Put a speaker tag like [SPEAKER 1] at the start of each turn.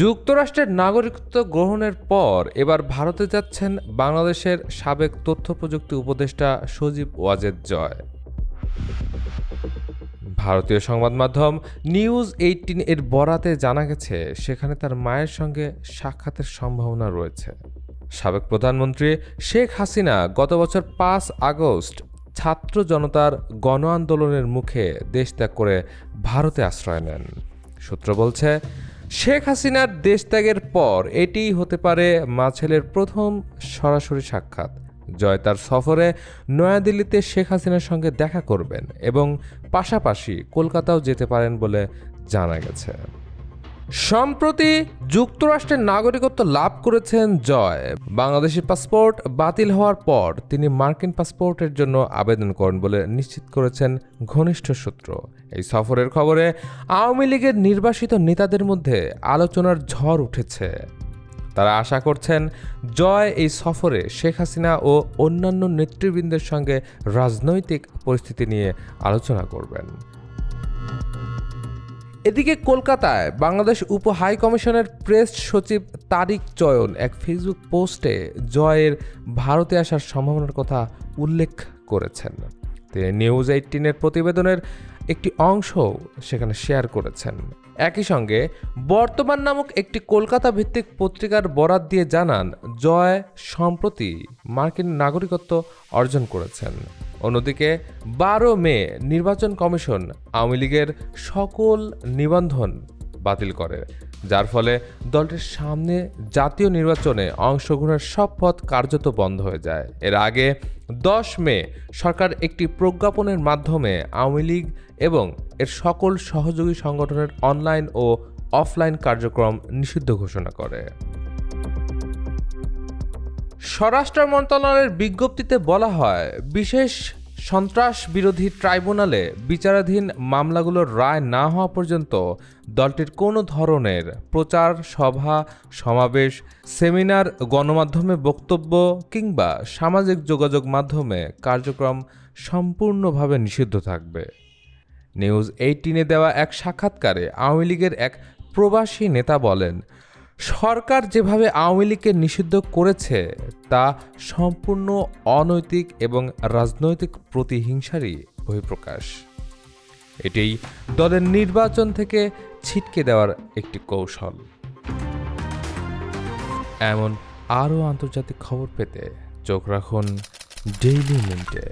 [SPEAKER 1] যুক্তরাষ্ট্রের নাগরিকত্ব গ্রহণের পর এবার ভারতে যাচ্ছেন বাংলাদেশের সাবেক তথ্য প্রযুক্তি উপদেষ্টা সজীব ওয়াজেদ জয়। ভারতীয় সংবাদ মাধ্যম নিউজ 18 এর বরাতে জানা গেছে সেখানে তার মায়ের সঙ্গে সাক্ষাতের সম্ভাবনা রয়েছে। সাবেক প্রধানমন্ত্রী শেখ হাসিনা গত বছর 5 আগস্ট ছাত্র জনতার গণ আন্দোলনের মুখে দেশ ত্যাগ করে ভারতে আশ্রয় নেন। সূত্র বলছে, শেখ হাসিনার দেশত্যাগের পর এটিই হতে পারে মা ছেলের প্রথম সরাসরি সাক্ষাৎ। জয় তার সফরে নয়াদিল্লিতে শেখ হাসিনার সঙ্গে দেখা করবেন এবং পাশাপাশি কলকাতাও যেতে পারেন বলে জানা গেছে। সম্প্রতি যুক্তরাষ্ট্রের নাগরিকত্ব লাভ করেছেন জয়। বাংলাদেশি পাসপোর্ট বাতিল হওয়ার পর তিনি মার্কিন পাসপোর্টের জন্য আবেদন করেন বলে নিশ্চিত করেছেন ঘনিষ্ঠ সূত্র। এই সফরের খবরে আওয়ামী লীগের নির্বাসিত নেতাদের মধ্যে আলোচনার ঝড় উঠেছে। তারা আশা করছেন জয় এই সফরে শেখ হাসিনা ও অন্যান্য নেতৃবৃন্দের সঙ্গে রাজনৈতিক পরিস্থিতি নিয়ে আলোচনা করবেন। এদিকে কলকাতায় বাংলাদেশ উপ হাই কমিশনের প্রেস সচিব তারিক চয়ন এক ফেসবুক পোস্টে জয়ের ভারতে আসার সম্ভাবনার কথা উল্লেখ করেছেন। তিনি নিউজ 18 এর প্রতিবেদনের একটি অংশ সেখানে শেয়ার করেছেন। একই সঙ্গে বর্তমান নামক একটি কলকাতা ভিত্তিক পত্রিকার বরাত দিয়ে জানান জয় সম্প্রতি মার্কিন নাগরিকত্ব অর্জন করেছেন। অন্যদিকে 12 মে নির্বাচন কমিশন আওয়ামী লীগের সকল নিবন্ধন বাতিল করে, যার ফলে দলটির সামনে জাতীয় নির্বাচনে অংশগ্রহণের সব পথ কার্যত বন্ধ হয়ে যায়। এর আগে 10 মে সরকার একটি প্রজ্ঞাপনের মাধ্যমে আওয়ামী লীগ এবং এর সকল সহযোগী সংগঠনের অনলাইন ও অফলাইন কার্যক্রম নিষিদ্ধ ঘোষণা করে। স্বরাষ্ট্র মন্ত্রণালয়ের বিজ্ঞপ্তিতে বলা হয়, বিশেষ সন্ত্রাস বিরোধী ট্রাইব্যুনালে বিচারাধীন মামলাগুলোর রায় না হওয়া পর্যন্ত দলটির কোনো ধরনের প্রচার সভা, সমাবেশ, সেমিনার, গণমাধ্যমে বক্তব্য কিংবা সামাজিক যোগাযোগ মাধ্যমে কার্যক্রম সম্পূর্ণভাবে নিষিদ্ধ থাকবে। নিউজ 18-এ দেওয়া এক সাক্ষাৎকারে আওয়ামী লীগের এক প্রবাসী নেতা বলেন, সরকার যেভাবে আওয়ামী লীগকে নিষিদ্ধ করেছে তা সম্পূর্ণ অনৈতিক এবং রাজনৈতিক প্রতিহিংসারই বহিঃপ্রকাশ। এটাই দলের নির্বাচন থেকে ছিটকে দেওয়ার একটি কৌশল। এমন আরও আন্তর্জাতিক খবর পেতে চোখ রাখুন ডেইলি মিন্টে।